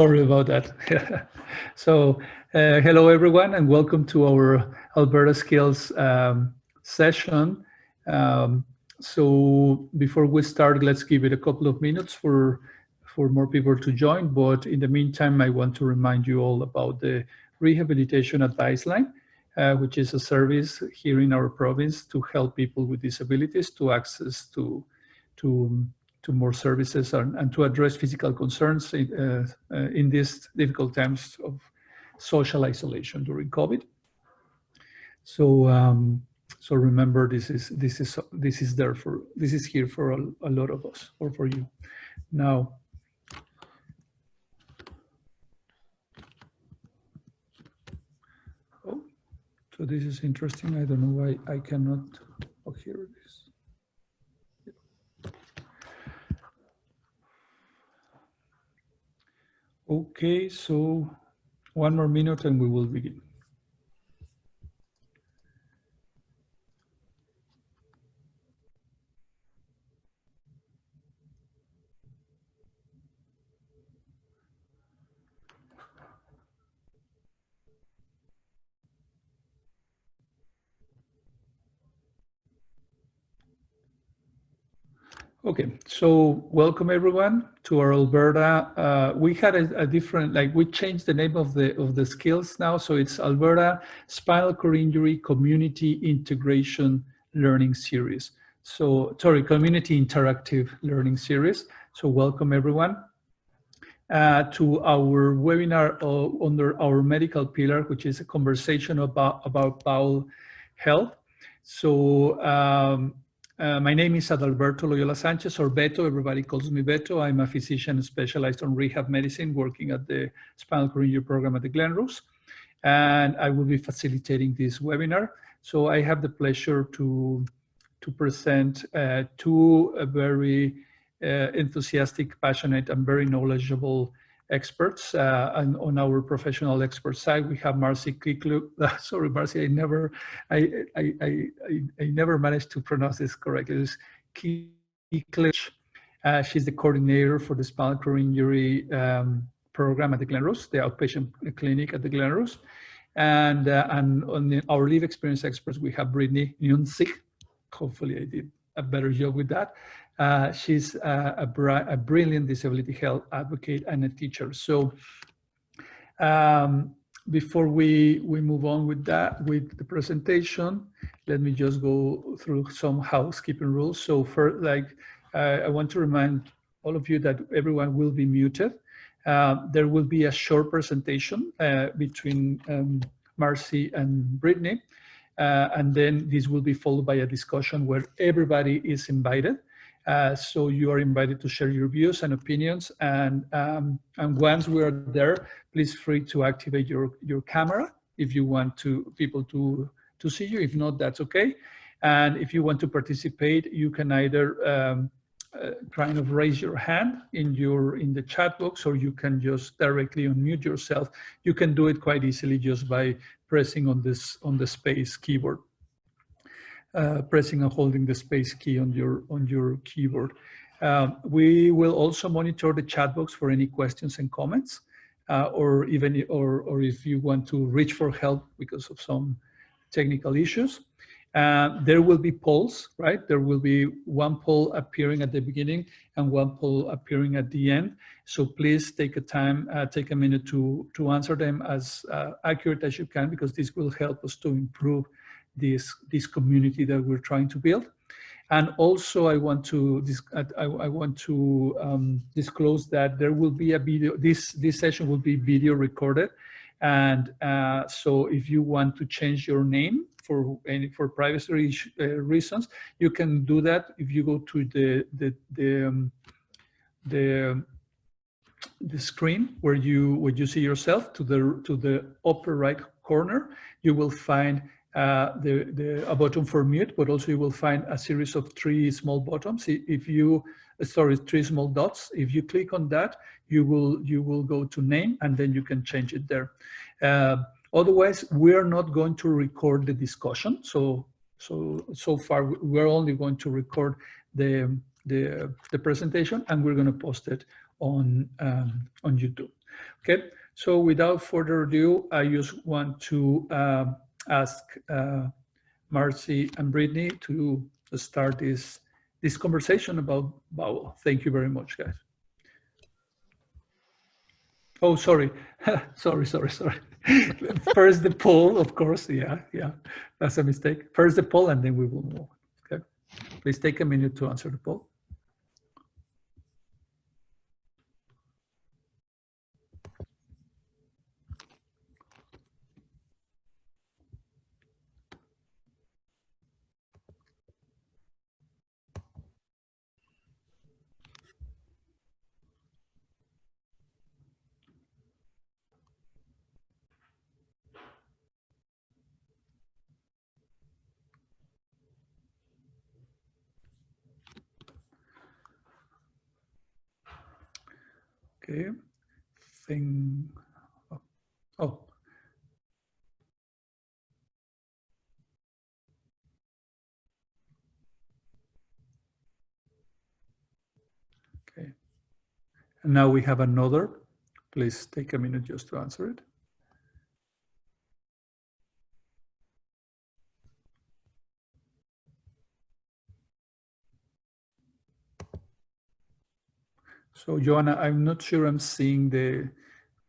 Sorry about that. So, hello everyone, and welcome to our Alberta Skills session. So, before we start, let's give it a couple of minutes for more people to join. But in the meantime, I want to remind you all about the Rehabilitation Advice Line, which is a service here in our province to help people with disabilities to access to more services and to address physical concerns in these difficult times of social isolation during COVID. So so remember, this is here for a lot of us, or for you. Now, oh, so this is interesting. I don't know why I cannot. Oh, here it is. Okay, so one more minute and we will begin. Okay, so welcome everyone to our Alberta. We had a different, we changed the name of the skills now, so it's Alberta Spinal Cord Injury Community Integration Learning Series. So, sorry, Community Interactive Learning Series. So welcome everyone to our webinar under our medical pillar, which is a conversation about bowel health. So, my name is Adalberto Loyola Sanchez, or Beto. Everybody calls me Beto. I'm a physician specialized on rehab medicine, working at the Spinal Cord Injury Program at the Glenrose. And I will be facilitating this webinar. So I have the pleasure to present two very enthusiastic, passionate, and very knowledgeable experts. And on our professional expert side, we have Marcy Kiklu. Sorry, Marcy, I never managed to pronounce this correctly. It's Kiklich. She's the coordinator for the Spinal Cord Injury program at the Glenrose, the outpatient clinic at the Glenrose. And on our live experience experts, we have Brittany Nunzig. Hopefully I did a better job with that. She's a brilliant disability health advocate and a teacher. So before we move on with the presentation, let me just go through some housekeeping rules. So first, I want to remind all of you that everyone will be muted. There will be a short presentation between Marcy and Brittany. And then this will be followed by a discussion where everybody is invited. So you are invited to share your views and opinions. And once we are there, please free to activate your camera if you want people to see you. If not, that's okay. And if you want to participate, you can either kind of raise your hand in the chat box, or you can just directly unmute yourself. You can do it quite easily just by pressing on the space keyboard, pressing and holding the space key on your keyboard. We will also monitor the chat box for any questions and comments, or if you want to reach for help because of some technical issues. There will be polls, right? There will be one poll appearing at the beginning and one poll appearing at the end. So please take a minute to answer them as accurate as you can, because this will help us to improve this community that we're trying to build. And also, I want to disclose that there will be a video. This session will be video recorded, and so if you want to change your name for privacy reasons, you can do that if you go to the screen where you see yourself, to the upper right corner. You will find a button for mute, but also you will find a series of three small buttons. Three small dots. If you click on that, you will go to name, and then you can change it there. Otherwise, we are not going to record the discussion. So far, we're only going to record the presentation, and we're going to post it on YouTube. Okay, so without further ado, I just want to ask Marcy and Brittany to start this conversation about bowel. Thank you very much, guys. Oh, sorry. sorry. First the poll, of course. Yeah, that's a mistake. First the poll, and then we will move on. Okay, please take a minute to answer the poll. Okay, oh. Okay, and now we have another. Please take a minute just to answer it. So Joanna, I'm not sure I'm seeing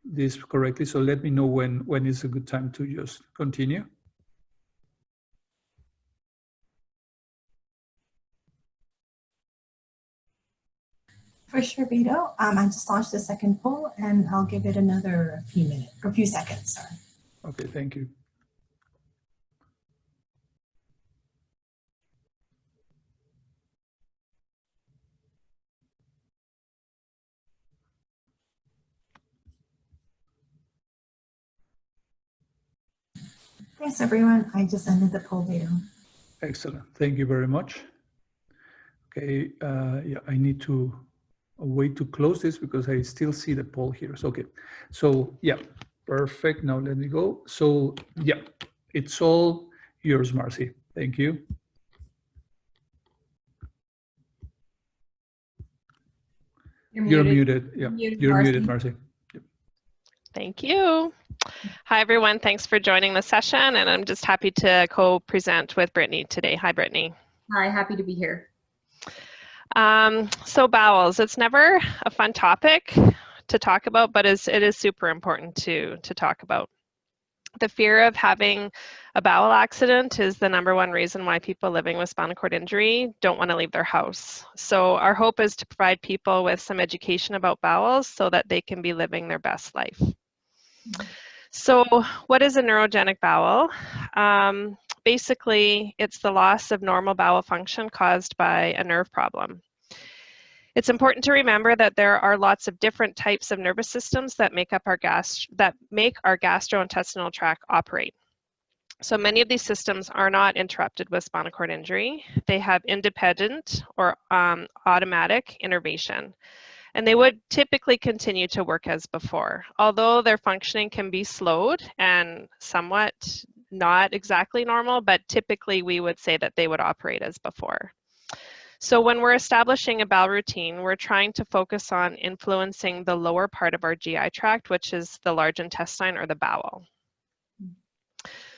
this correctly, so let me know when is a good time to just continue. For sure, Beto. I just launched the second poll, and I'll give it another few seconds. Sorry. Okay, thank you. Thanks, everyone. I just ended the poll, Beto. Excellent. Thank you very much. Okay, yeah, I need to wait to close this because I still see the poll here. So, okay, so yeah, perfect. Now let me go. So yeah, it's all yours, Marcy. Thank you. You're muted. Yeah, you're muted, Marcy. Yep. Thank you. Hi, everyone. Thanks for joining the session, and I'm just happy to co-present with Brittany today. Hi, Brittany. Hi, happy to be here. So bowels, it's never a fun topic to talk about, but it is super important to talk about. The fear of having a bowel accident is the #1 reason why people living with spinal cord injury don't want to leave their house. So our hope is to provide people with some education about bowels so that they can be living their best life. So what is a neurogenic bowel? Basically, it's the loss of normal bowel function caused by a nerve problem. It's important to remember that there are lots of different types of nervous systems that make up our gastrointestinal tract operate. So many of these systems are not interrupted with spinal cord injury. They have independent or automatic innervation, and they would typically continue to work as before, although their functioning can be slowed and somewhat not exactly normal, but typically we would say that they would operate as before. So when we're establishing a bowel routine, we're trying to focus on influencing the lower part of our GI tract, which is the large intestine or the bowel.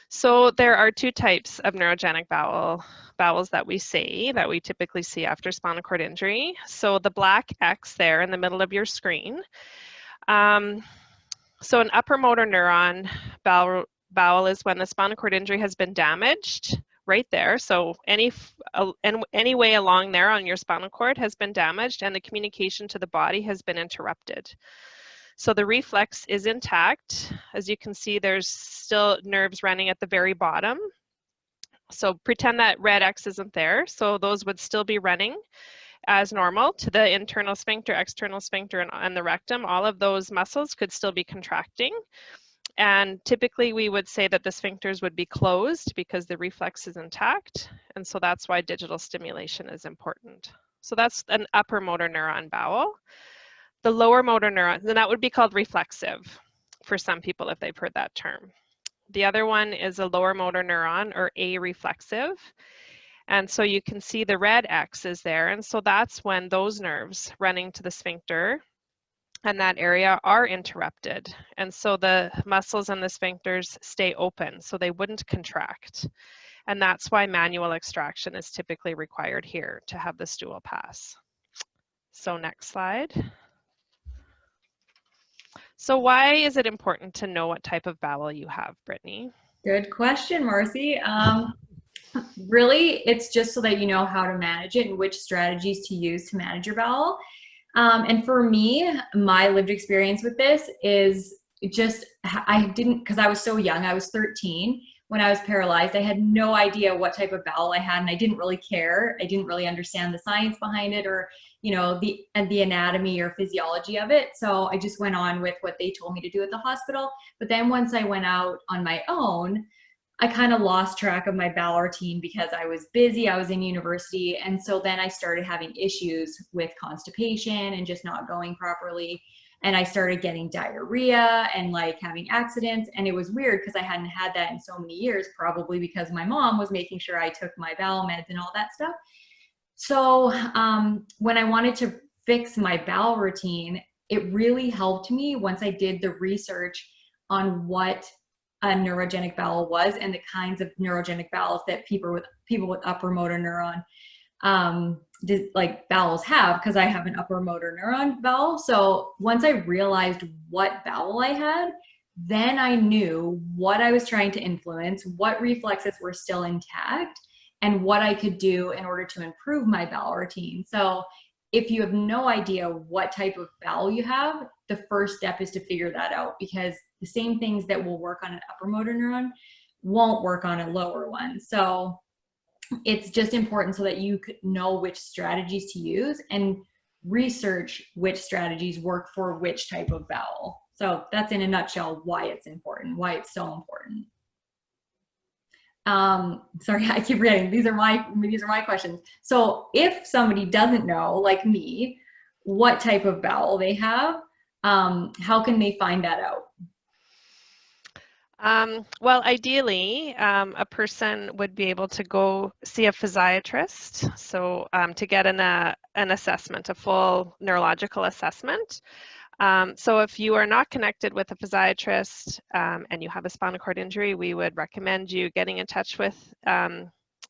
So there are 2 types of neurogenic bowels that we typically see after spinal cord injury. So the black X there in the middle of your screen. So an upper motor neuron bowel is when the spinal cord injury has been damaged right there. So any way along there on your spinal cord has been damaged and the communication to the body has been interrupted. So the reflex is intact. As you can see, there's still nerves running at the very bottom. So pretend that red X isn't there. So those would still be running as normal to the internal sphincter, external sphincter, and the rectum. All of those muscles could still be contracting. And typically we would say that the sphincters would be closed because the reflex is intact. And so that's why digital stimulation is important. So that's an upper motor neuron bowel. The lower motor neuron, then that would be called reflexive for some people if they've heard that term. The other one is a lower motor neuron or areflexive. And so you can see the red X is there. And so that's when those nerves running to the sphincter and that area are interrupted. And so the muscles and the sphincters stay open, so they wouldn't contract. And that's why manual extraction is typically required here to have the stool pass. So next slide. So why is it important to know what type of bowel you have, Brittany? Good question, Marcy. Really, it's just so that you know how to manage it and which strategies to use to manage your bowel. And for me, my lived experience with this is just, I didn't, because I was so young, I was 13 when I was paralyzed. I had no idea what type of bowel I had, and I didn't really care. I didn't really understand the science behind it, or, you know, the anatomy or physiology of it. So I just went on with what they told me to do at the hospital. But then once I went out on my own, I kind of lost track of my bowel routine because I was busy, I was in university. And so then I started having issues with constipation and just not going properly. And I started getting diarrhea and like having accidents. And it was weird because I hadn't had that in so many years, probably because my mom was making sure I took my bowel meds and all that stuff. So when I wanted to fix my bowel routine, it really helped me once I did the research on what a neurogenic bowel was and the kinds of neurogenic bowels that people with upper motor neuron like bowels have, because I have an upper motor neuron bowel. So once I realized what bowel I had, then I knew what I was trying to influence, what reflexes were still intact, and what I could do in order to improve my bowel routine. So if you have no idea what type of bowel you have, the first step is to figure that out, because the same things that will work on an upper motor neuron won't work on a lower one. So it's just important so that you could know which strategies to use and research which strategies work for which type of bowel. So that's in a nutshell why it's important, why it's so important. Sorry, I keep reading. These are my questions. So if somebody doesn't know, like me, what type of bowel they have, how can they find that out? Well, ideally, a person would be able to go see a physiatrist, so to get an assessment, a full neurological assessment. So if you are not connected with a physiatrist and you have a spinal cord injury, we would recommend you getting in touch with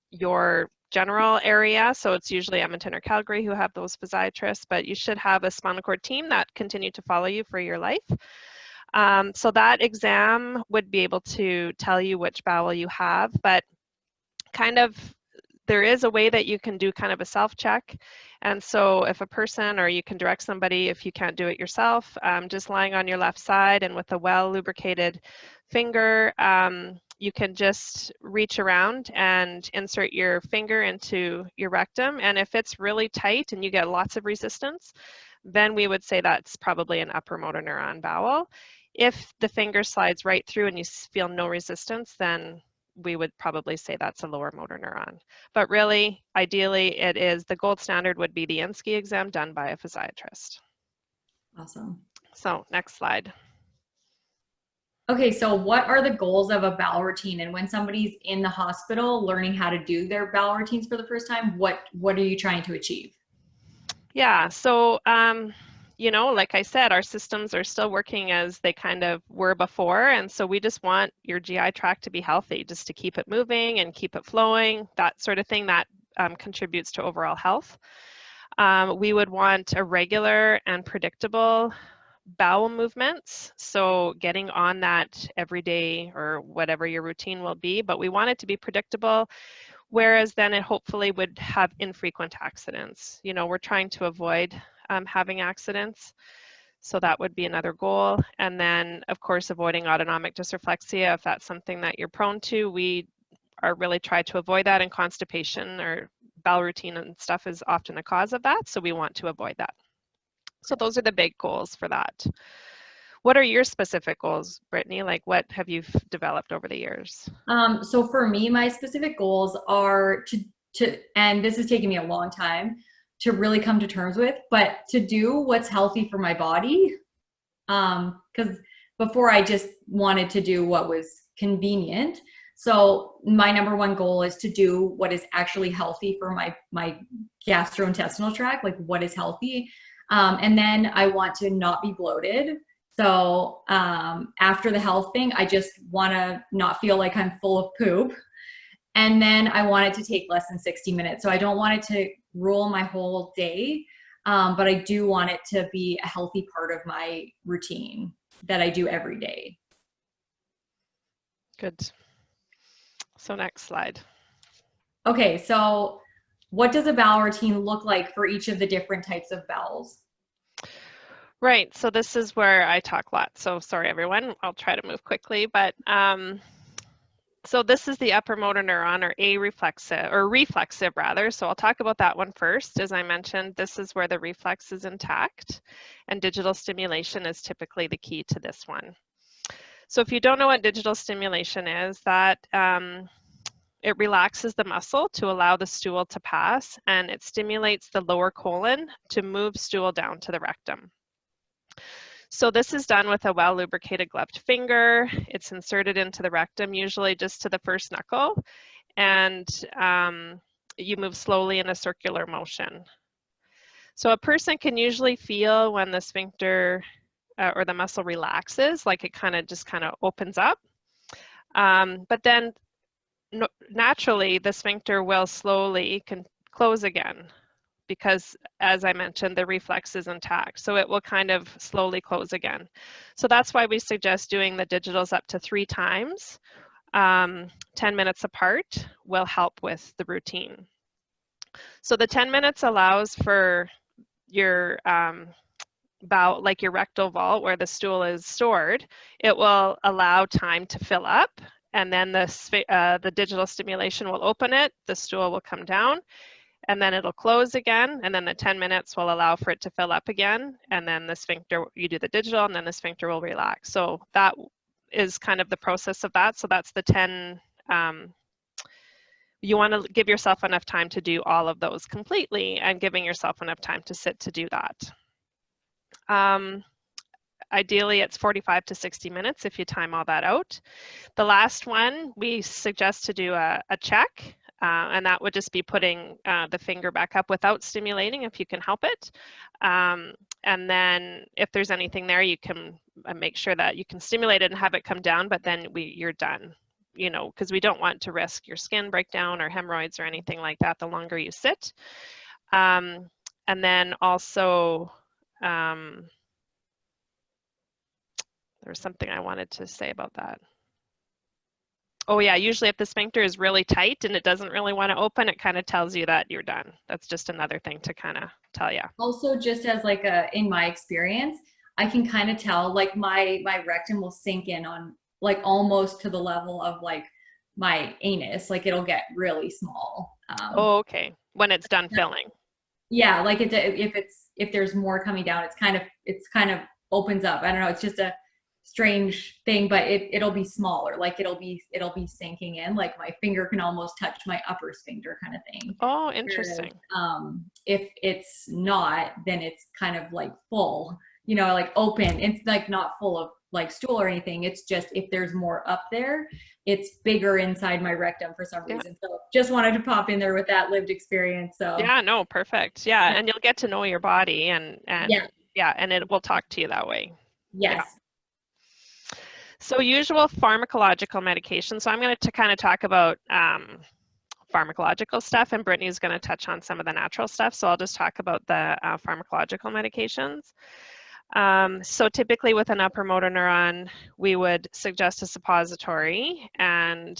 your general area. So it's usually Edmonton or Calgary who have those physiatrists, but you should have a spinal cord team that continue to follow you for your life. So that exam would be able to tell you which bowel you have, but kind of there is a way that you can do kind of a self-check. And so if a person, or you can direct somebody if you can't do it yourself, just lying on your left side and with a well-lubricated finger, you can just reach around and insert your finger into your rectum. And if it's really tight and you get lots of resistance, then we would say that's probably an upper motor neuron bowel. If the finger slides right through and you feel no resistance, then we would probably say that's a lower motor neuron. But really, ideally, it is the gold standard would be the SCILS exam done by a physiatrist. Awesome. So next slide. Okay, so what are the goals of a bowel routine? And when somebody's in the hospital learning how to do their bowel routines for the first time, what are you trying to achieve? Yeah, so you know, like I said, our systems are still working as they kind of were before. And so we just want your GI tract to be healthy, just to keep it moving and keep it flowing, that sort of thing that contributes to overall health. We would want a regular and predictable bowel movements. So getting on that every day or whatever your routine will be, but we want it to be predictable. Whereas then it hopefully would have infrequent accidents. You know, we're trying to avoid having accidents. So that would be another goal. And then, of course, avoiding autonomic dysreflexia. If that's something that you're prone to, we are really try to avoid that, and constipation or bowel routine and stuff is often a cause of that. So we want to avoid that. So those are the big goals for that. What are your specific goals, Brittany? Like what have you developed over the years? So for me, my specific goals are to, and this has taken me a long time to really come to terms with, but to do what's healthy for my body. Because before I just wanted to do what was convenient. So my number one goal is to do what is actually healthy for my gastrointestinal tract, like what is healthy. And then I want to not be bloated. So after the health thing, I just want to not feel like I'm full of poop. And then I want it to take less than 60 minutes. So I don't want it to rule my whole day, but I do want it to be a healthy part of my routine that I do every day. Good. So next slide. Okay, so what does a bowel routine look like for each of the different types of bowels? Right, so this is where I talk a lot. So sorry, everyone, I'll try to move quickly, but so this is the upper motor neuron, or reflexive rather. So I'll talk about that one first. As I mentioned, this is where the reflex is intact, and digital stimulation is typically the key to this one. So if you don't know what digital stimulation is, that it relaxes the muscle to allow the stool to pass, and it stimulates the lower colon to move stool down to the rectum. So this is done with a well-lubricated gloved finger. It's inserted into the rectum, usually just to the first knuckle, and you move slowly in a circular motion. So a person can usually feel when the sphincter or the muscle relaxes, like it just kind of opens up. But then naturally, the sphincter will slowly close again, because as I mentioned, the reflex is intact. So it will kind of slowly close again. So that's why we suggest doing the digitals up to 3 times, 10 minutes apart will help with the routine. So the 10 minutes allows for your bowel, like your rectal vault where the stool is stored. It will allow time to fill up, and then the digital stimulation will open it, the stool will come down, and then it'll close again, and then the 10 minutes will allow for it to fill up again, and then the sphincter, you do the digital, and then the sphincter will relax. So that is kind of the process of that. So that's the 10, you want to give yourself enough time to do all of those completely, and giving yourself enough time to sit to do that. Ideally, it's 45 to 60 minutes if you time all that out. The last one, we suggest to do a check. And that would just be putting the finger back up without stimulating if you can help it. And then if there's anything there, you can make sure that you can stimulate it and have it come down, but then you're done, you know, because we don't want to risk your skin breakdown or hemorrhoids or anything like that the longer you sit. And then also, there's something I wanted to say about that. Oh yeah, usually if the sphincter is really tight and it doesn't really want to open, it kind of tells you that you're done. That's just another thing to kind of tell you. Also, just as like in my experience, I can kind of tell like my rectum will sink in on like almost to the level of like my anus, like it'll get really small. Oh, okay. When it's done filling. Yeah, like if there's more coming down, it's kind of opens up. I don't know, it's just a strange thing, but it'll be smaller, like it'll be sinking in, like my finger can almost touch my upper sphincter kind of thing. Oh, interesting. Whereas, if it's not, then it's kind of like full, you know, like open. It's like not full of like stool or anything. It's just if there's more up there, it's bigger inside my rectum for some reason. So just wanted to pop in there with that lived experience. So yeah, no, perfect. Yeah, and you'll get to know your body and yeah, and it will talk to you that way. Yes. Yeah. So usual pharmacological medication. So I'm going to kind of talk about pharmacological stuff, and Brittany's going to touch on some of the natural stuff. So I'll just talk about the pharmacological medications. So typically with an upper motor neuron, we would suggest a suppository, and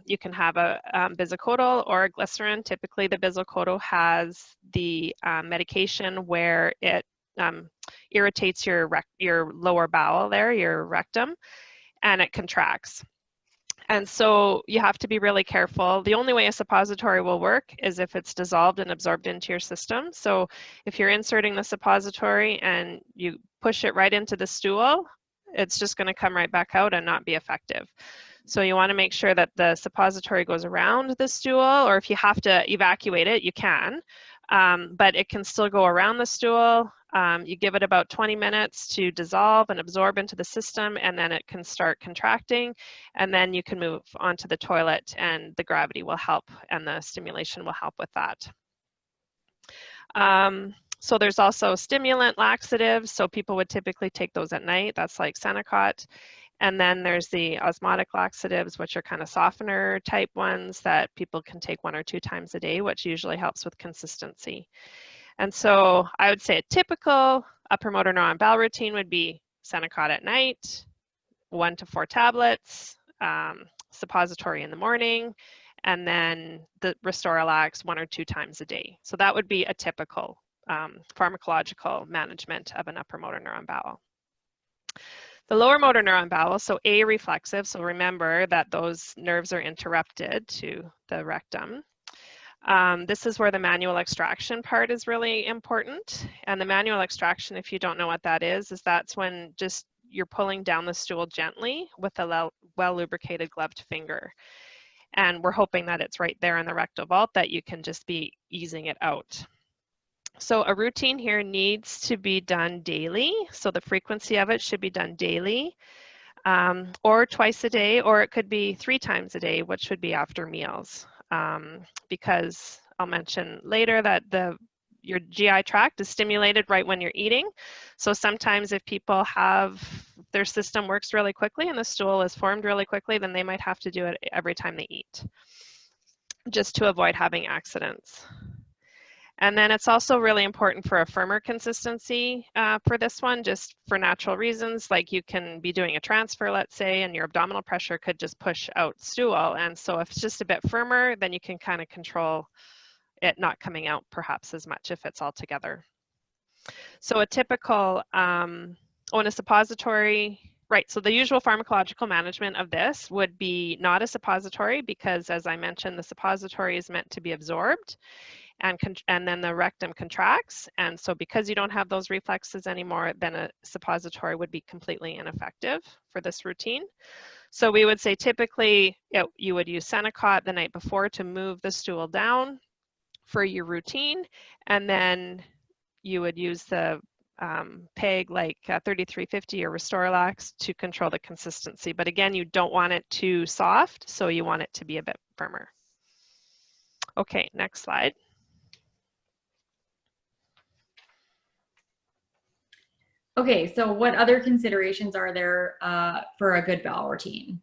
you can have a bisacodyl or a glycerin. Typically the bisacodyl has the medication where it irritates your lower bowel there, your rectum, and it contracts. And so you have to be really careful. The only way a suppository will work is if it's dissolved and absorbed into your system. So if you're inserting the suppository and you push it right into the stool, it's just going to come right back out and not be effective. So you want to make sure that the suppository goes around the stool, or if you have to evacuate it, you can. But it can still go around the stool. You give it about 20 minutes to dissolve and absorb into the system, and then it can start contracting, and then you can move onto the toilet, and the gravity will help and the stimulation will help with that. So there's also stimulant laxatives. So people would typically take those at night. That's like Senecot. And then there's the osmotic laxatives, which are kind of softener type ones that people can take 1 or 2 times a day, which usually helps with consistency. And so I would say a typical upper motor neuron bowel routine would be Senecot at night, 1 to 4 tablets, suppository in the morning, and then the Restoralax 1 or 2 times a day. So that would be a typical pharmacological management of an upper motor neuron bowel. The lower motor neuron bowel, so areflexive, so remember that those nerves are interrupted to the rectum. This is where the manual extraction part is really important. And the manual extraction, if you don't know what that is that's when just you're pulling down the stool gently with a well-lubricated gloved finger. And we're hoping that it's right there in the rectal vault that you can just be easing it out. So a routine here needs to be done daily. So the frequency of it should be done daily, or twice a day, or it could be 3 times a day, which would be after meals. Because I'll mention later that your GI tract is stimulated right when you're eating. So sometimes if people their system works really quickly and the stool is formed really quickly, then they might have to do it every time they eat, just to avoid having accidents. And then it's also really important for a firmer consistency for this one, just for natural reasons, like you can be doing a transfer, let's say, and your abdominal pressure could just push out stool. And so if it's just a bit firmer, then you can kind of control it not coming out perhaps as much if it's all together. So a typical, on a suppository, right, so the usual pharmacological management of this would be not a suppository because, as I mentioned, the suppository is meant to be absorbed. And then the rectum contracts. And so because you don't have those reflexes anymore, then a suppository would be completely ineffective for this routine. So we would say typically you would use Senecot the night before to move the stool down for your routine. And then you would use the PEG like 3350 or Restoralax to control the consistency. But again, you don't want it too soft, so you want it to be a bit firmer. Okay, next slide. Okay, so what other considerations are there for a good bowel routine?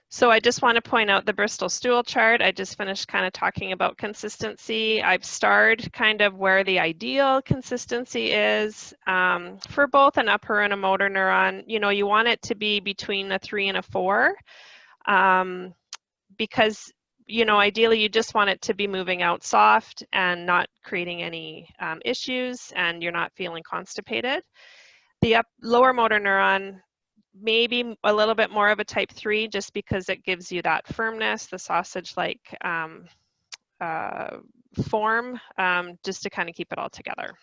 So I just want to point out the Bristol stool chart. I just finished kind of talking about consistency. I've starred kind of where the ideal consistency is for both an upper and a motor neuron. You know, you want it to be between a 3 and a 4 because, you know, ideally you just want it to be moving out soft and not creating any issues, and you're not feeling constipated. The lower motor neuron, maybe a little bit more of a type 3 just because it gives you that firmness, the sausage-like form, just to kind of keep it all together.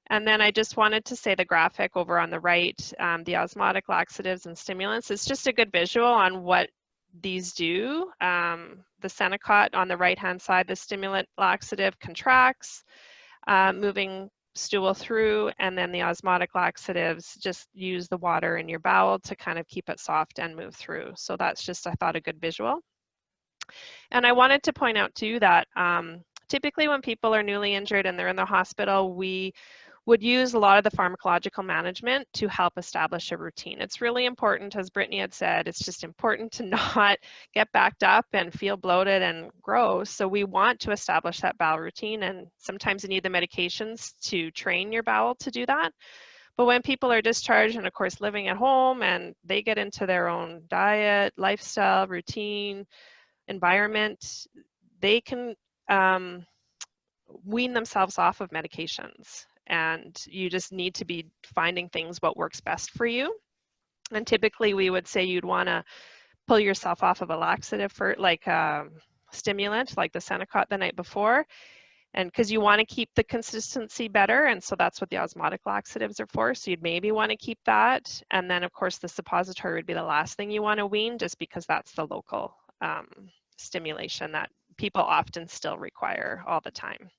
And then I just wanted to say the graphic over on the right, the osmotic laxatives and stimulants, it's just a good visual on what these do. The Senecot on the right-hand side, the stimulant laxative contracts, moving stool through, and then the osmotic laxatives just use the water in your bowel to kind of keep it soft and move through. So that's just, I thought, a good visual. And I wanted to point out too that typically when people are newly injured and they're in the hospital, we would use a lot of the pharmacological management to help establish a routine. It's really important, as Brittany had said, it's just important to not get backed up and feel bloated and gross. So we want to establish that bowel routine, and sometimes you need the medications to train your bowel to do that. But when people are discharged and of course living at home and they get into their own diet, lifestyle, routine, environment, they can wean themselves off of medications. And you just need to be finding things what works best for you. And typically we would say you'd want to pull yourself off of a laxative for like a stimulant like the Senecot the night before, and because you want to keep the consistency better, and so that's what the osmotic laxatives are for. So you'd maybe want to keep that, and then of course the suppository would be the last thing you want to wean, just because that's the local stimulation that people often still require all the time.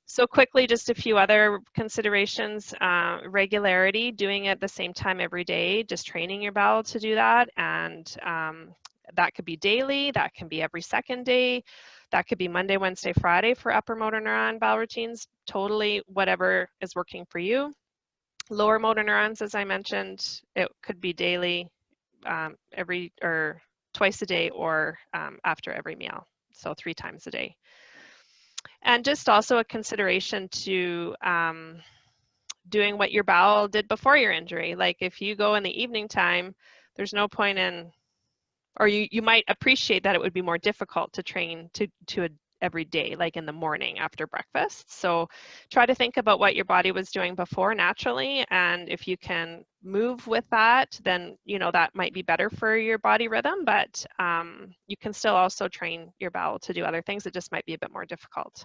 So quickly, just a few other considerations. Regularity, doing it the same time every day, just training your bowel to do that. And that could be daily, that can be every second day. That could be Monday, Wednesday, Friday for upper motor neuron bowel routines, totally whatever is working for you. Lower motor neurons, as I mentioned, it could be daily, twice a day, or after every meal, so 3 times a day. And just also a consideration to doing what your bowel did before your injury. Like if you go in the evening time, there's no point in, or you might appreciate that it would be more difficult to train to every day, like in the morning after breakfast. So try to think about what your body was doing before naturally, and if you can move with that, then that might be better for your body rhythm, but you can still also train your bowel to do other things. It just might be a bit more difficult.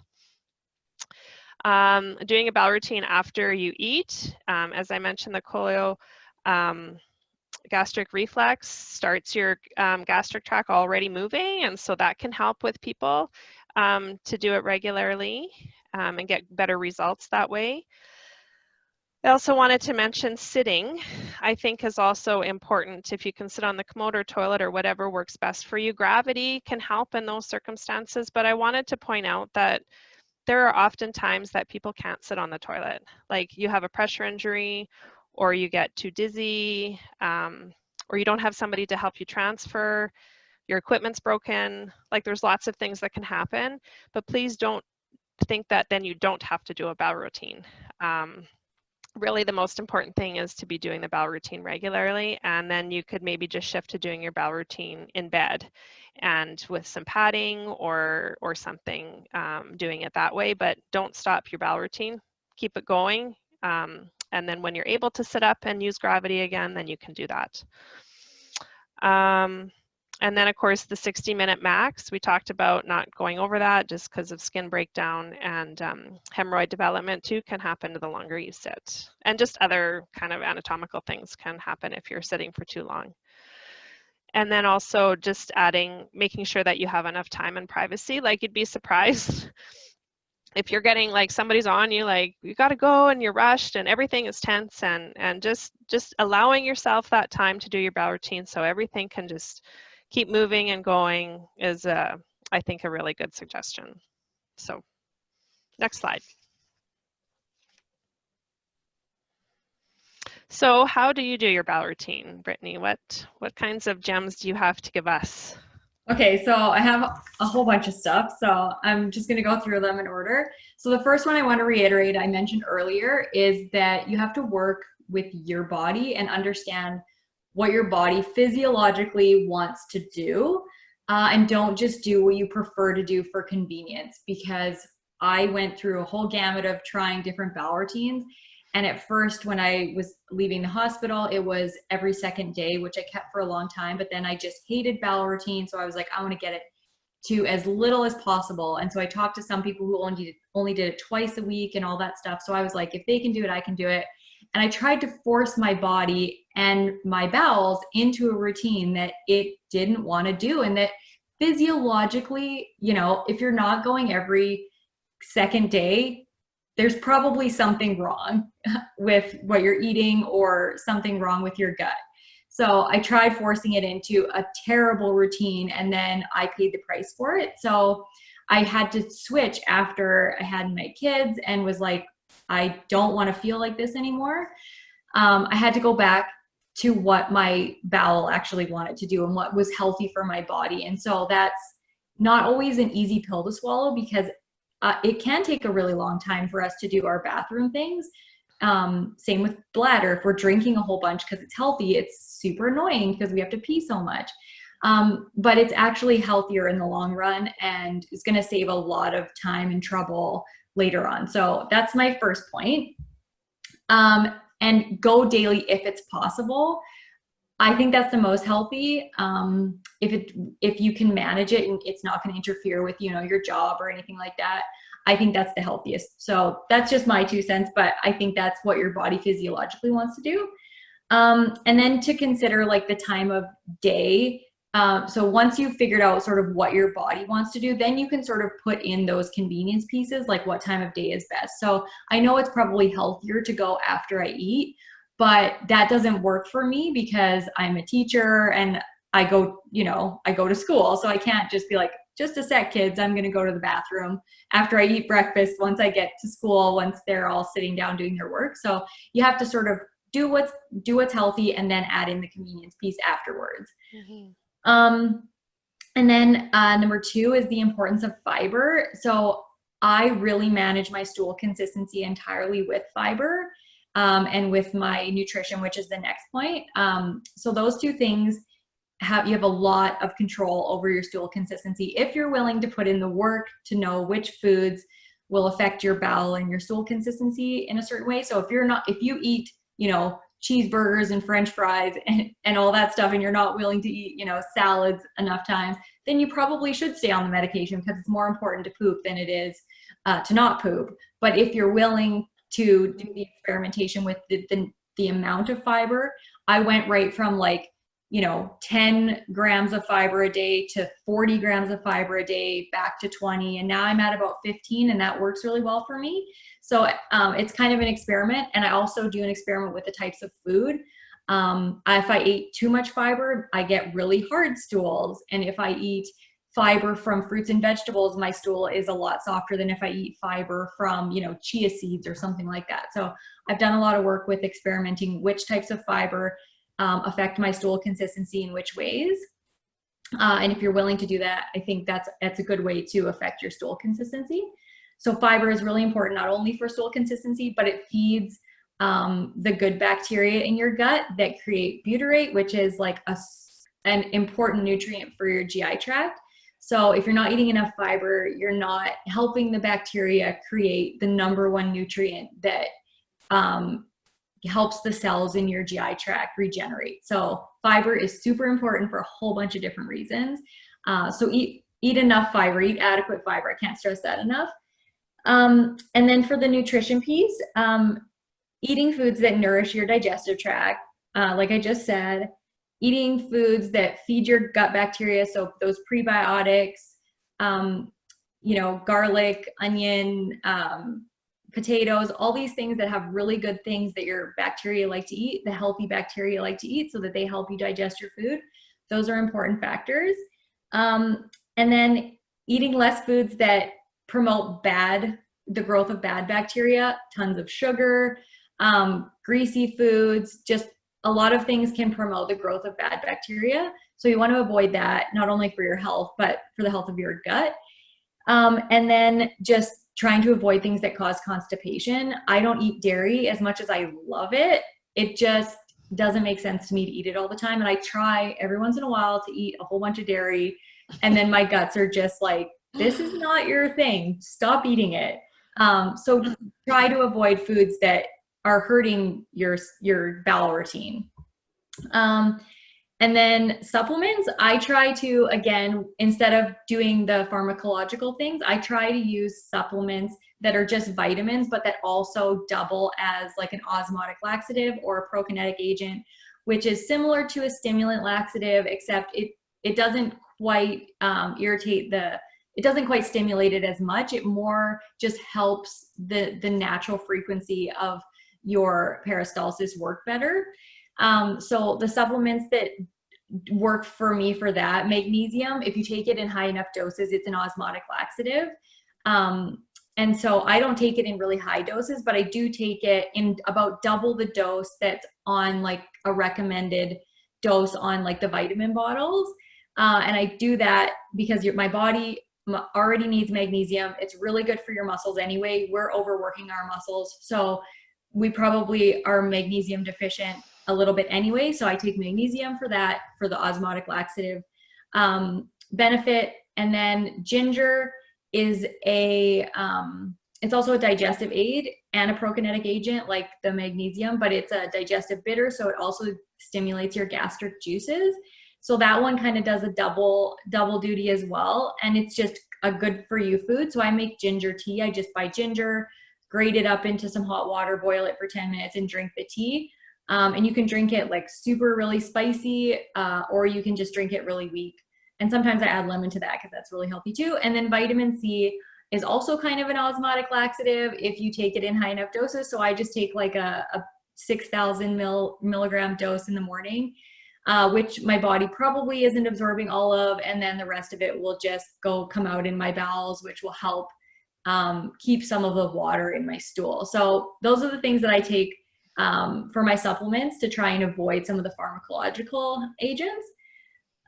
Doing a bowel routine after you eat, as I mentioned, the colio gastric reflex starts your gastric tract already moving, and so that can help with people to do it regularly and get better results that way. I also wanted to mention sitting, I think, is also important. If you can sit on the commode or toilet or whatever works best for you. Gravity can help in those circumstances, but I wanted to point out that there are often times that people can't sit on the toilet. Like you have a pressure injury, or you get too dizzy, or you don't have somebody to help you transfer, your equipment's broken. Like there's lots of things that can happen, but please don't think that then you don't have to do a bowel routine. Really the most important thing is to be doing the bowel routine regularly, and then you could maybe just shift to doing your bowel routine in bed and with some padding or something, doing it that way, but don't stop your bowel routine. Keep it going. And then when you're able to sit up and use gravity again, then you can do that. And then of course the 60-minute max, we talked about not going over that just because of skin breakdown, and hemorrhoid development too can happen the longer you sit. And just other kind of anatomical things can happen if you're sitting for too long. And then also just making sure that you have enough time and privacy. Like you'd be surprised if you're getting like somebody's on you, like you got to go and you're rushed and everything is tense, and just allowing yourself that time to do your bowel routine so everything can just keep moving and going is, I think, a really good suggestion. So next slide. So how do you do your bowel routine, Brittany? What kinds of gems do you have to give us? Okay, so I have a whole bunch of stuff, so I'm just gonna go through them in order. So the first one I want to reiterate, I mentioned earlier, is that you have to work with your body and understand what your body physiologically wants to do, and don't just do what you prefer to do for convenience, because I went through a whole gamut of trying different bowel routines. And at first, when I was leaving the hospital, it was every second day, which I kept for a long time, but then I just hated bowel routine. So I was like, I want to get it to as little as possible. And so I talked to some people who only did it twice a week and all that stuff. So I was like, if they can do it, I can do it. And I tried to force my body and my bowels into a routine that it didn't want to do. And that physiologically, if you're not going every second day, there's probably something wrong with what you're eating or something wrong with your gut. So I tried forcing it into a terrible routine, and then I paid the price for it. So I had to switch after I had my kids and was like, I don't want to feel like this anymore. I had to go back to what my bowel actually wanted to do and what was healthy for my body. And so that's not always an easy pill to swallow, because it can take a really long time for us to do our bathroom things. Same with bladder. If we're drinking a whole bunch because it's healthy, it's super annoying because we have to pee so much. But it's actually healthier in the long run, and it's going to save a lot of time and trouble later on. So that's my first point. And go daily if it's possible. I think that's the most healthy. If you can manage it and it's not going to interfere with, your job or anything like that, I think that's the healthiest. So that's just my 2 cents, but I think that's what your body physiologically wants to do. And then to consider like the time of day. So once you've figured out sort of what your body wants to do, then you can sort of put in those convenience pieces, like what time of day is best. So I know it's probably healthier to go after I eat, but that doesn't work for me because I'm a teacher and I go to school. So I can't just be like, just a sec, kids, I'm going to go to the bathroom after I eat breakfast, once I get to school, once they're all sitting down doing their work. So you have to sort of do what's healthy and then add in the convenience piece afterwards. And then number 2 is the importance of fiber. So I really manage my stool consistency entirely with fiber and with my nutrition, which is the next point. So those 2 things you have a lot of control over your stool consistency if you're willing to put in the work to know which foods will affect your bowel and your stool consistency in a certain way. So if you eat, cheeseburgers and French fries and all that stuff, and you're not willing to eat, salads enough times, then you probably should stay on the medication, because it's more important to poop than it is to not poop. But if you're willing to do the experimentation with the amount of fiber, I went right from 10 grams of fiber a day to 40 grams of fiber a day, back to 20. And now I'm at about 15, and that works really well for me. So it's kind of an experiment. And I also do an experiment with the types of food. If I eat too much fiber, I get really hard stools. And if I eat fiber from fruits and vegetables, my stool is a lot softer than if I eat fiber from, chia seeds or something like that. So I've done a lot of work with experimenting which types of fiber affect my stool consistency in which ways. And if you're willing to do that, I think that's a good way to affect your stool consistency. So fiber is really important, not only for stool consistency, but it feeds the good bacteria in your gut that create butyrate, which is like an important nutrient for your GI tract. So if you're not eating enough fiber, you're not helping the bacteria create the #1 nutrient that helps the cells in your GI tract regenerate. So fiber is super important for a whole bunch of different reasons. So eat enough fiber, eat adequate fiber. I can't stress that enough. And then for the nutrition piece, eating foods that nourish your digestive tract, like I just said, eating foods that feed your gut bacteria. So those prebiotics, garlic, onion, potatoes, all these things that have really good things that your bacteria like to eat, the healthy bacteria like to eat, so that they help you digest your food. Those are important factors. And then eating less foods that promote the growth of bad bacteria, tons of sugar, greasy foods, just a lot of things can promote the growth of bad bacteria. So you want to avoid that, not only for your health, but for the health of your gut. And then just trying to avoid things that cause constipation. I don't eat dairy as much as I love it. It just doesn't make sense to me to eat it all the time. And I try every once in a while to eat a whole bunch of dairy. And then my guts are just like, this is not your thing. Stop eating it. So try to avoid foods that are hurting your bowel routine. And then supplements, I try to, again, instead of doing the pharmacological things, I try to use supplements that are just vitamins, but that also double as like an osmotic laxative or a prokinetic agent, which is similar to a stimulant laxative, except it doesn't quite it doesn't quite stimulate it as much. It more just helps the natural frequency of your peristalsis work better. So the supplements that work for me for that, magnesium, if you take it in high enough doses, it's an osmotic laxative. And so I don't take it in really high doses, but I do take it in about double the dose that's on like a recommended dose on like the vitamin bottles. And I do that because my body already needs magnesium. It's really good for your muscles anyway. We're overworking our muscles. So we probably are magnesium deficient a little bit anyway. So I take magnesium for that, for the osmotic laxative benefit. And then ginger is it's also a digestive aid and a prokinetic agent like the magnesium, but it's a digestive bitter. So it also stimulates your gastric juices. So that one kind of does a double duty as well. And it's just a good for you food. So I make ginger tea. I just buy ginger, grate it up into some hot water, boil it for 10 minutes and drink the tea. And you can drink it like super really spicy, or you can just drink it really weak. And sometimes I add lemon to that because that's really healthy too. And then vitamin C is also kind of an osmotic laxative if you take it in high enough doses. So I just take like a 6,000 milligram dose in the morning. which my body probably isn't absorbing all of, and then the rest of it will just come out in my bowels, which will help keep some of the water in my stool. So those are the things that I take for my supplements to try and avoid some of the pharmacological agents.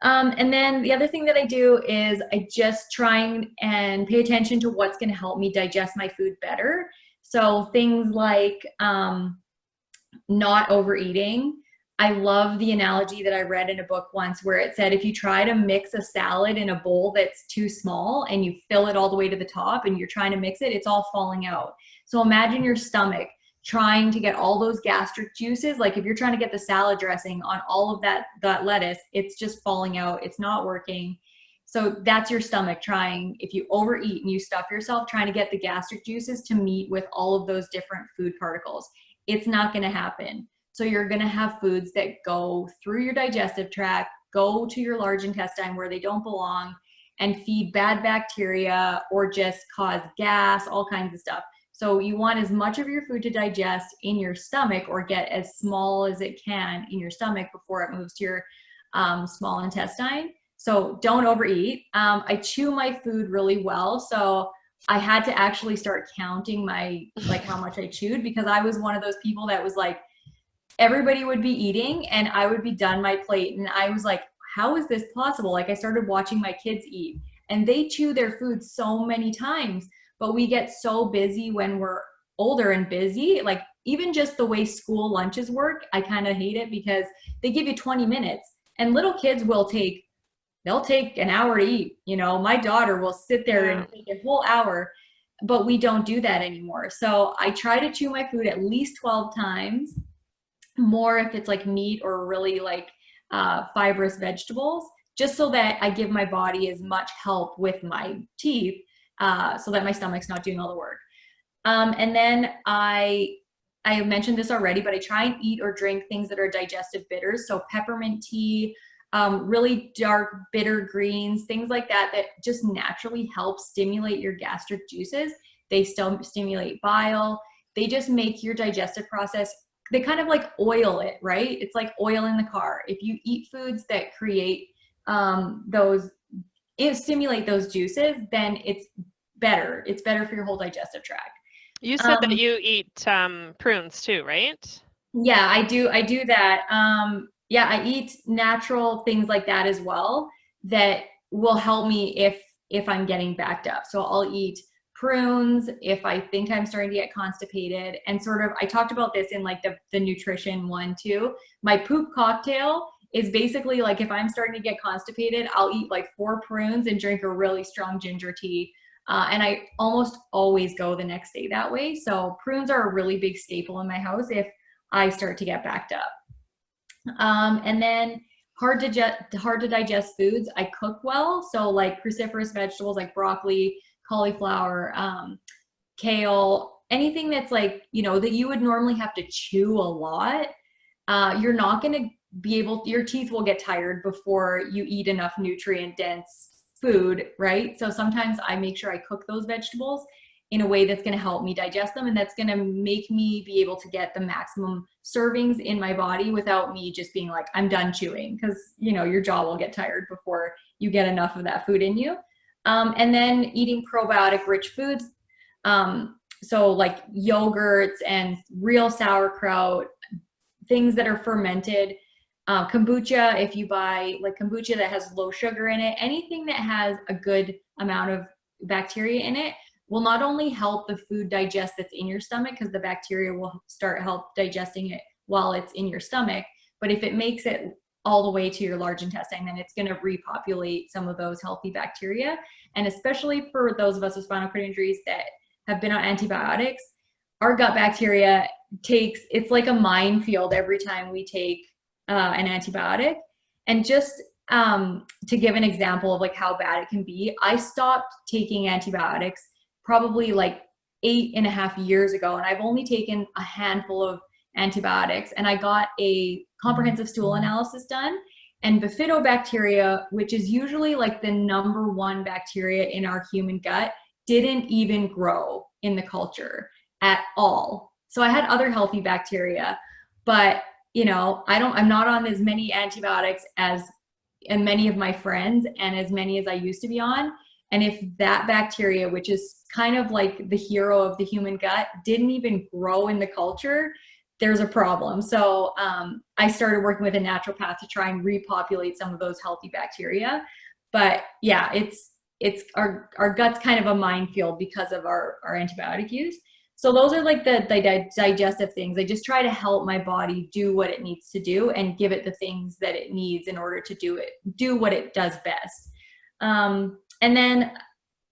And then the other thing that I do is I just try and pay attention to what's going to help me digest my food better. So things like not overeating. I love the analogy that I read in a book once where it said if you try to mix a salad in a bowl that's too small and you fill it all the way to the top and you're trying to mix it, it's all falling out. So imagine your stomach trying to get all those gastric juices. Like if you're trying to get the salad dressing on all of that lettuce, it's just falling out. It's not working. So that's your stomach trying, if you overeat and you stuff yourself, trying to get the gastric juices to meet with all of those different food particles. It's not going to happen. So you're going to have foods that go through your digestive tract, go to your large intestine where they don't belong, and feed bad bacteria or just cause gas, all kinds of stuff. So you want as much of your food to digest in your stomach or get as small as it can in your stomach before it moves to your small intestine. So don't overeat. I chew my food really well. So I had to actually start counting how much I chewed, because I was one of those people that was like, everybody would be eating and I would be done my plate. And I was like, how is this possible? Like I started watching my kids eat and they chew their food so many times, but we get so busy when we're older and busy. Like even just the way school lunches work, I kind of hate it because they give you 20 minutes and little kids they'll take an hour to eat. You know, my daughter will sit there and take a whole hour, but we don't do that anymore. So I try to chew my food at least 12 times. More if it's like meat or really like fibrous vegetables, just so that I give my body as much help with my teeth so that my stomach's not doing all the work. And then I have mentioned this already, but I try and eat or drink things that are digestive bitters. So peppermint tea, really dark bitter greens, things like that, that just naturally help stimulate your gastric juices. They still stimulate bile. They just make your digestive process, they kind of like oil it, right? It's like oil in the car. If you eat foods that create stimulate those juices, then it's better. It's better for your whole digestive tract. You said that you eat prunes too, right? Yeah, I do that. Yeah, I eat natural things like that as well that will help me if I'm getting backed up. So I'll eat prunes if I think I'm starting to get constipated, and sort of, I talked about this in like the nutrition one too. My poop cocktail is basically like if I'm starting to get constipated, I'll eat like 4 prunes and drink a really strong ginger tea. And I almost always go the next day that way. So prunes are a really big staple in my house if I start to get backed up. And then hard to digest foods, I cook well. So like cruciferous vegetables like broccoli, cauliflower, kale, anything that's like, you know, that you would normally have to chew a lot, you're not going to be able, your teeth will get tired before you eat enough nutrient dense food, right? So sometimes I make sure I cook those vegetables in a way that's going to help me digest them, and that's going to make me be able to get the maximum servings in my body without me just being like, I'm done chewing, because, you know, your jaw will get tired before you get enough of that food in you. And then eating probiotic rich foods. So like yogurts and real sauerkraut, things that are fermented, kombucha, if you buy like kombucha that has low sugar in it, anything that has a good amount of bacteria in it will not only help the food digest that's in your stomach, because the bacteria will help digesting it while it's in your stomach, but if it makes it all the way to your large intestine, then it's going to repopulate some of those healthy bacteria. And especially for those of us with spinal cord injuries that have been on antibiotics, our gut bacteria it's like a minefield every time we take an antibiotic. And just to give an example of like how bad it can be, I stopped taking antibiotics probably like 8.5 years ago, and I've only taken a handful of antibiotics, and I got a comprehensive stool analysis done, and bifidobacteria, which is usually like the #1 bacteria in our human gut, didn't even grow in the culture at all. So I had other healthy bacteria, but you know, I'm not on as many antibiotics as and many of my friends and as many as I used to be on. And if that bacteria, which is kind of like the hero of the human gut, didn't even grow in the culture, there's a problem. So I started working with a naturopath to try and repopulate some of those healthy bacteria. But yeah, it's our gut's kind of a minefield because of our antibiotic use. So those are like the digestive things. I just try to help my body do what it needs to do and give it the things that it needs in order to do what it does best. And then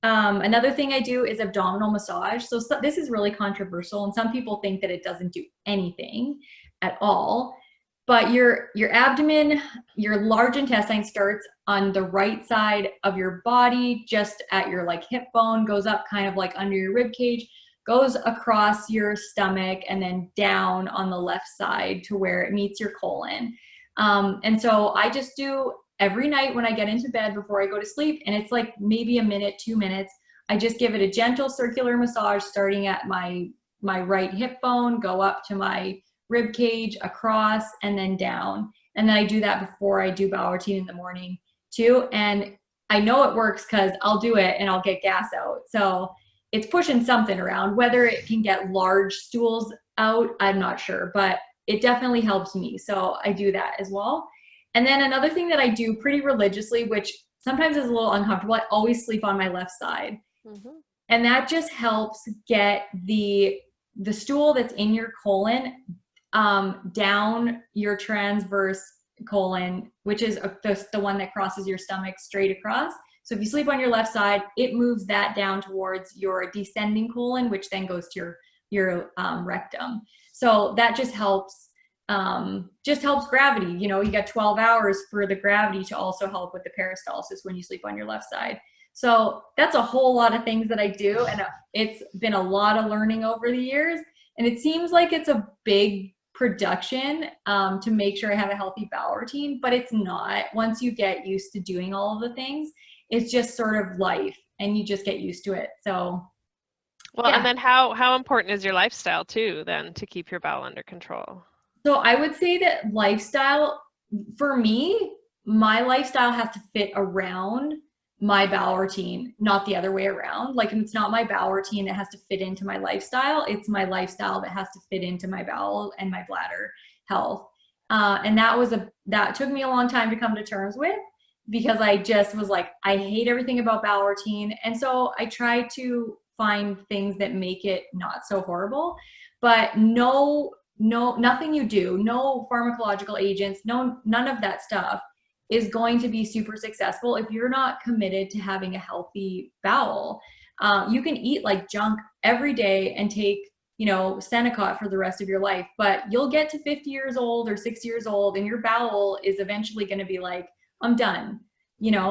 another thing I do is abdominal massage. So this is really controversial, and some people think that it doesn't do anything at all. But your abdomen, your large intestine starts on the right side of your body, just at your like hip bone, goes up kind of like under your rib cage, goes across your stomach, and then down on the left side to where it meets your colon. And so I just do every night when I get into bed before I go to sleep, and it's like maybe a minute, 2 minutes. I just give it a gentle circular massage starting at my right hip bone, go up to my rib cage, across, and then down. And then I do that before I do bowel routine in the morning too. And I know it works because I'll do it and I'll get gas out. So it's pushing something around. Whether it can get large stools out, I'm not sure, but it definitely helps me. So I do that as well. And then another thing that I do pretty religiously, which sometimes is a little uncomfortable, I always sleep on my left side. Mm-hmm. And that just helps get the stool that's in your colon down your transverse colon, which is the one that crosses your stomach straight across. So if you sleep on your left side, it moves that down towards your descending colon, which then goes to your rectum. So that just helps gravity. You know, you got 12 hours for the gravity to also help with the peristalsis when you sleep on your left side. So that's a whole lot of things that I do, and it's been a lot of learning over the years. And it seems like it's a big production to make sure I have a healthy bowel routine, but it's not. Once you get used to doing all of the things, it's just sort of life, and you just get used to it. So well, yeah. And then how important is your lifestyle too then to keep your bowel under control? So I would say that lifestyle, for me, my lifestyle has to fit around my bowel routine, not the other way around. Like, it's not my bowel routine that has to fit into my lifestyle. It's my lifestyle that has to fit into my bowel and my bladder health. And that took me a long time to come to terms with, because I just was like, I hate everything about bowel routine. And so I tried to find things that make it not so horrible, but nothing you do, no pharmacological agents, none of that stuff is going to be super successful if you're not committed to having a healthy bowel. You can eat like junk every day and take, Senecot for the rest of your life, but you'll get to 50 years old or 60 years old and your bowel is eventually going to be like, I'm done,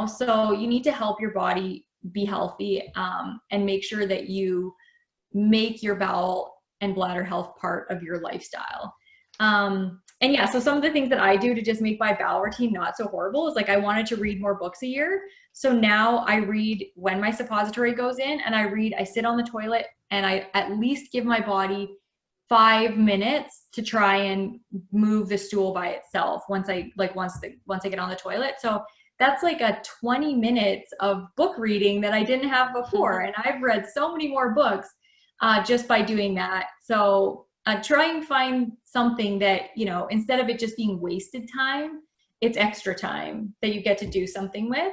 so you need to help your body be healthy and make sure that you make your bowel and bladder health part of your lifestyle. And yeah, so some of the things that I do to just make my bowel routine not so horrible is like, I wanted to read more books a year. So now I read when my suppository goes in, and I sit on the toilet and I at least give my body 5 minutes to try and move the stool by itself once I get on the toilet. So that's like a 20 minutes of book reading that I didn't have before. And I've read so many more books just by doing that. So try and find something that, instead of it just being wasted time, it's extra time that you get to do something with.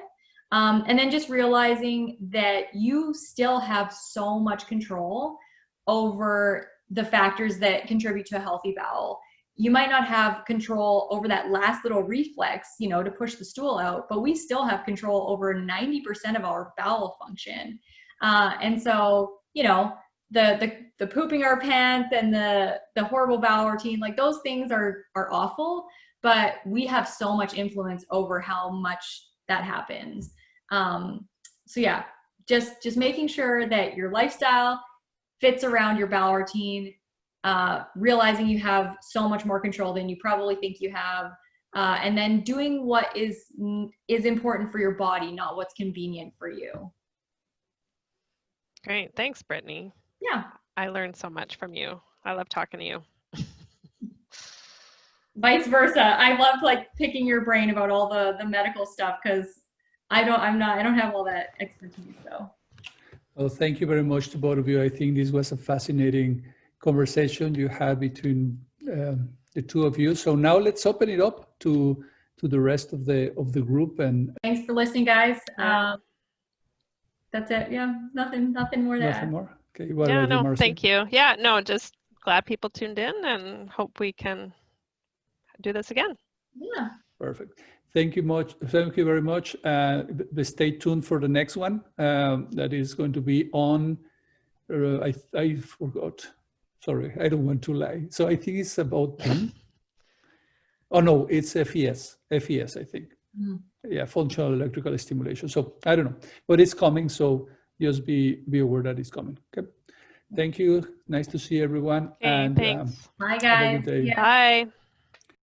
And then just realizing that you still have so much control over the factors that contribute to a healthy bowel. You might not have control over that last little reflex, to push the stool out, but we still have control over 90% of our bowel function. And so, the pooping our pants and the horrible bowel routine, like those things are awful, but we have so much influence over how much that happens. So yeah, just making sure that your lifestyle fits around your bowel routine, realizing you have so much more control than you probably think you have, and then doing what is important for your body, not what's convenient for you. Great. Thanks, Brittany. Yeah. I learned so much from you. I love talking to you. vice versa. I loved like picking your brain about all the medical stuff because I don't have all that expertise. So. Well, thank you very much to both of you. I think this was a fascinating conversation you had between the two of you. So now let's open it up to the rest of the group. And thanks for listening, guys. That's it. Yeah, nothing more to add. nothing more. Okay. What Yeah, about you, no, Marcy? thank you. Yeah, no, just glad people tuned in and hope we can do this again. Yeah. Perfect. Thank you much. Thank you very much. Stay tuned for the next one. That is going to be on. I forgot. Sorry, I don't want to lie. So I think it's about pain. Oh no, it's FES. FES, I think. Mm. Yeah, functional electrical stimulation. So I don't know, but it's coming. So just be aware that it's coming. Okay. Thank you. Nice to see everyone. Okay, and thanks. Bye, have a guys. good day. Yeah. Bye.